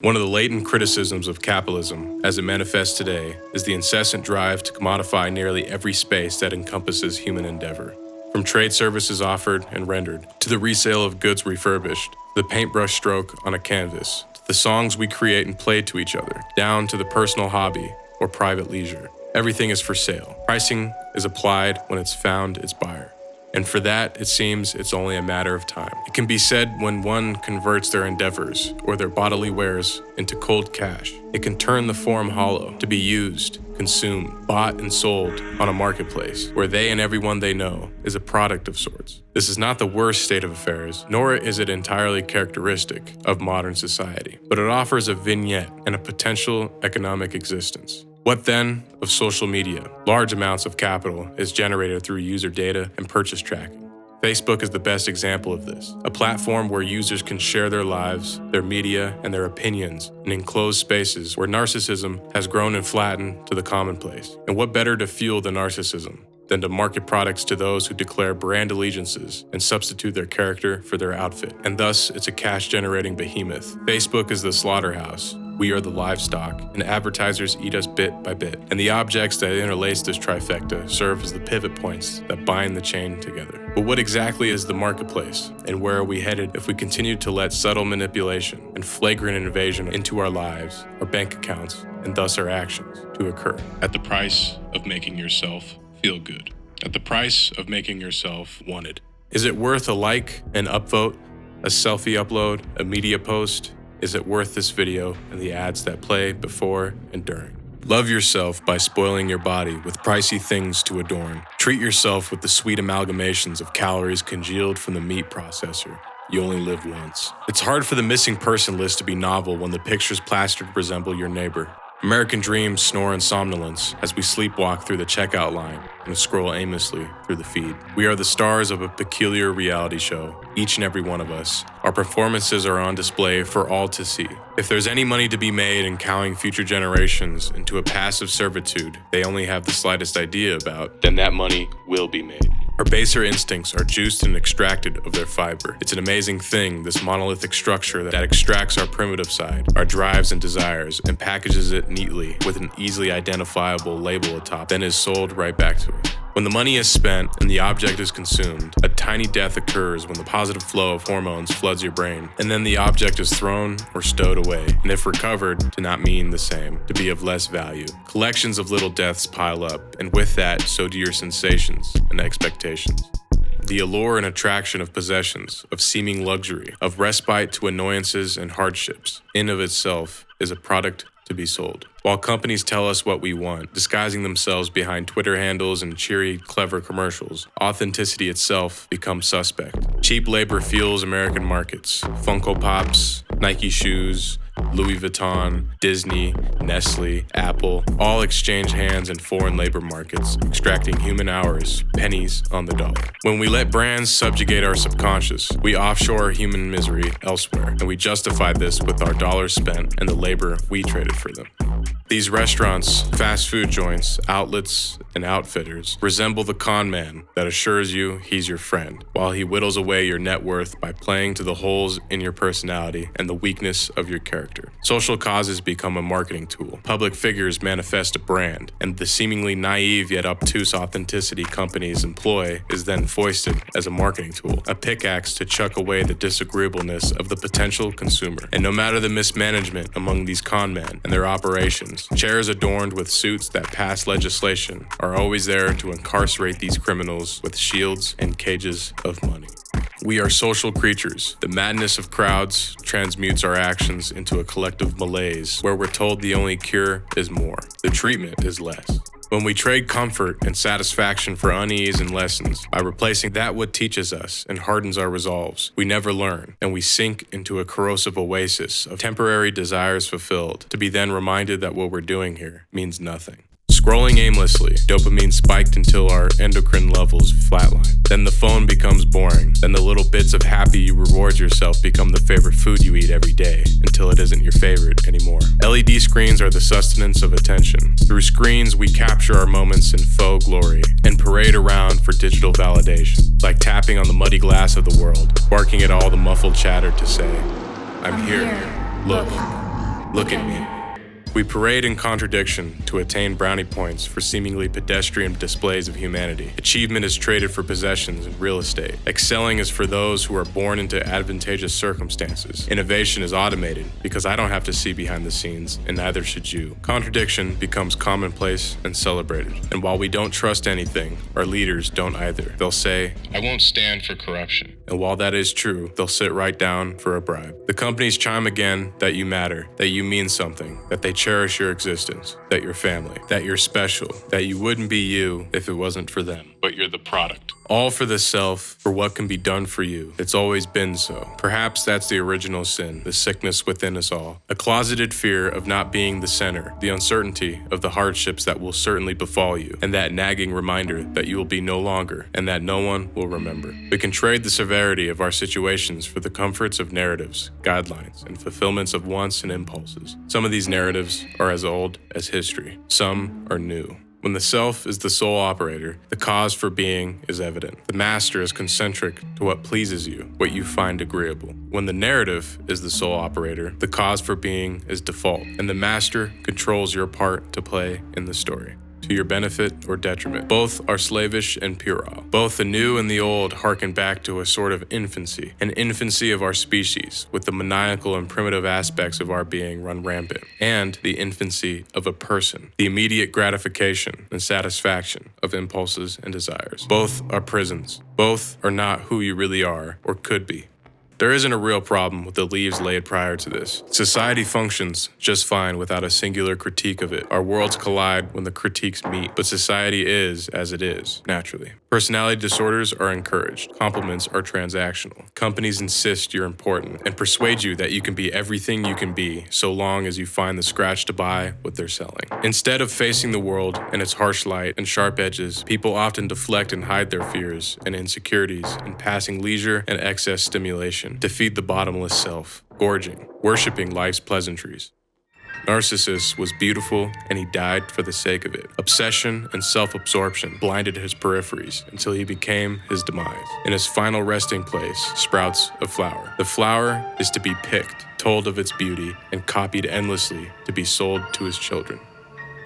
One of the latent criticisms of capitalism, as it manifests today, is the incessant drive to commodify nearly every space that encompasses human endeavor. From trade services offered and rendered, to the resale of goods refurbished, the paintbrush stroke on a canvas, to the songs we create and play to each other, down to the personal hobby or private leisure. Everything is for sale. Pricing is applied when it's found its buyer. And for that, it seems it's only a matter of time. It can be said when one converts their endeavors or their bodily wares into cold cash, it can turn the form hollow to be used, consumed, bought and sold on a marketplace where they and everyone they know is a product of sorts. This is not the worst state of affairs, nor is it entirely characteristic of modern society, but it offers a vignette and a potential economic existence. What then of social media? Large amounts of capital is generated through user data and purchase tracking. Facebook is the best example of this, a platform where users can share their lives, their media, and their opinions in enclosed spaces where narcissism has grown and flattened to the commonplace. And what better to fuel the narcissism than to market products to those who declare brand allegiances and substitute their character for their outfit. And thus, it's a cash-generating behemoth. Facebook is the slaughterhouse. We are the livestock, and advertisers eat us bit by bit. And the objects that interlace this trifecta serve as the pivot points that bind the chain together. But what exactly is the marketplace, and where are we headed if we continue to let subtle manipulation and flagrant invasion into our lives, our bank accounts, and thus our actions to occur? At the price of making yourself feel good. At the price of making yourself wanted. Is it worth a like, an upvote, a selfie upload, a media post? Is it worth this video and the ads that play before and during? Love yourself by spoiling your body with pricey things to adorn. Treat yourself with the sweet amalgamations of calories congealed from the meat processor. You only live once. It's hard for the missing person list to be novel when the pictures plastered resemble your neighbor. American dreams snore in somnolence as we sleepwalk through the checkout line and scroll aimlessly through the feed. We are the stars of a peculiar reality show, each and every one of us. Our performances are on display for all to see. If there's any money to be made in cowing future generations into a passive servitude they only have the slightest idea about, then that money will be made. Our baser instincts are juiced and extracted of their fiber. It's an amazing thing, this monolithic structure that extracts our primitive side, our drives and desires, and packages it neatly with an easily identifiable label atop, then is sold right back to us. When the money is spent and the object is consumed, a tiny death occurs when the positive flow of hormones floods your brain, and then the object is thrown or stowed away, and if recovered, to not mean the same, to be of less value. Collections of little deaths pile up, and with that, so do your sensations and expectations. The allure and attraction of possessions, of seeming luxury, of respite to annoyances and hardships, in of itself is a product to be sold. While companies tell us what we want, disguising themselves behind Twitter handles and cheery, clever commercials, authenticity itself becomes suspect. Cheap labor fuels American markets. Funko Pops, Nike shoes, Louis Vuitton, Disney, Nestle, Apple, all exchange hands in foreign labor markets, extracting human hours, pennies on the dollar. When we let brands subjugate our subconscious, we offshore human misery elsewhere, and we justify this with our dollars spent and the labor we traded for them. These restaurants, fast food joints, outlets, and outfitters resemble the con man that assures you he's your friend, while he whittles away your net worth by playing to the holes in your personality and the weakness of your character. Social causes become a marketing tool. Public figures manifest a brand, and the seemingly naive yet obtuse authenticity companies employ is then foisted as a marketing tool, a pickaxe to chuck away the disagreeableness of the potential consumer. And no matter the mismanagement among these con men and their operations, chairs adorned with suits that pass legislation are always there to incarcerate these criminals with shields and cages of money. We are social creatures. The madness of crowds transmutes our actions into a collective malaise where we're told the only cure is more. The treatment is less. When we trade comfort and satisfaction for unease and lessons, by replacing that what teaches us and hardens our resolves, we never learn, and we sink into a corrosive oasis of temporary desires fulfilled, to be then reminded that what we're doing here means nothing. Scrolling aimlessly, dopamine spiked until our endocrine levels flatline. Then the phone becomes boring. Then the little bits of happy you reward yourself become the favorite food you eat every day, until it isn't your favorite anymore. LED screens are the sustenance of attention. Through screens, we capture our moments in faux glory and parade around for digital validation, like tapping on the muddy glass of the world, barking at all the muffled chatter to say, I'm here. Look. Look at me. We parade in contradiction to attain brownie points for seemingly pedestrian displays of humanity. Achievement is traded for possessions and real estate. Excelling is for those who are born into advantageous circumstances. Innovation is automated because I don't have to see behind the scenes, and neither should you. Contradiction becomes commonplace and celebrated. And while we don't trust anything, our leaders don't either. They'll say, "I won't stand for corruption." And while that is true, they'll sit right down for a bribe. The companies chime again that you matter, that you mean something, that they cherish your existence, that you're family, that you're special, that you wouldn't be you if it wasn't for them, but you're the product. All for the self, for what can be done for you. It's always been so. Perhaps that's the original sin, the sickness within us all. A closeted fear of not being the center, the uncertainty of the hardships that will certainly befall you, and that nagging reminder that you will be no longer, and that no one will remember. We can trade the severity of our situations for the comforts of narratives, guidelines, and fulfillments of wants and impulses. Some of these narratives are as old as history. Some are new. When the self is the sole operator, the cause for being is evident. The master is concentric to what pleases you, what you find agreeable. When the narrative is the sole operator, the cause for being is default, and the master controls your part to play in the story, to your benefit or detriment. Both are slavish and puerile. Both the new and the old harken back to a sort of infancy, an infancy of our species, with the maniacal and primitive aspects of our being run rampant, and the infancy of a person, the immediate gratification and satisfaction of impulses and desires. Both are prisons. Both are not who you really are or could be. There isn't a real problem with the leaves laid prior to this. Society functions just fine without a singular critique of it. Our worlds collide when the critiques meet, but society is as it is, naturally. Personality disorders are encouraged. Compliments are transactional. Companies insist you're important and persuade you that you can be everything you can be so long as you find the scratch to buy what they're selling. Instead of facing the world and its harsh light and sharp edges, people often deflect and hide their fears and insecurities in passing leisure and excess stimulation to feed the bottomless self, gorging, worshiping life's pleasantries. Narcissus was beautiful, and he died for the sake of it. Obsession and self-absorption blinded his peripheries until he became his demise. In his final resting place sprouts a flower. The flower is to be picked, told of its beauty, and copied endlessly to be sold to his children.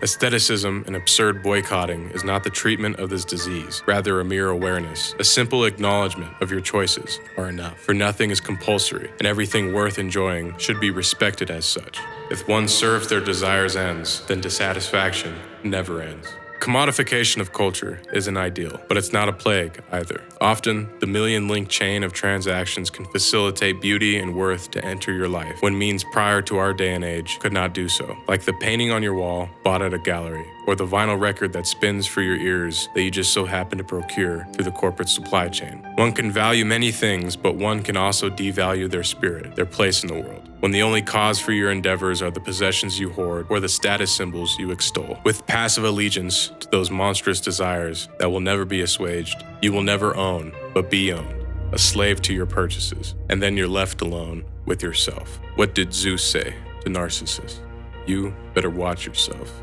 Aestheticism and absurd boycotting is not the treatment of this disease, rather a mere awareness. A simple acknowledgement of your choices are enough, for nothing is compulsory, and everything worth enjoying should be respected as such. If one serves their desires' ends, then dissatisfaction never ends. Commodification of culture isn't ideal, but it's not a plague either. Often, the million-link chain of transactions can facilitate beauty and worth to enter your life when means prior to our day and age could not do so, like the painting on your wall bought at a gallery, or the vinyl record that spins for your ears that you just so happen to procure through the corporate supply chain. One can value many things, but one can also devalue their spirit, their place in the world, when the only cause for your endeavors are the possessions you hoard or the status symbols you extol. With passive allegiance to those monstrous desires that will never be assuaged, you will never own, but be owned, a slave to your purchases, and then you're left alone with yourself. What did Zeus say to Narcissus? You better watch yourself.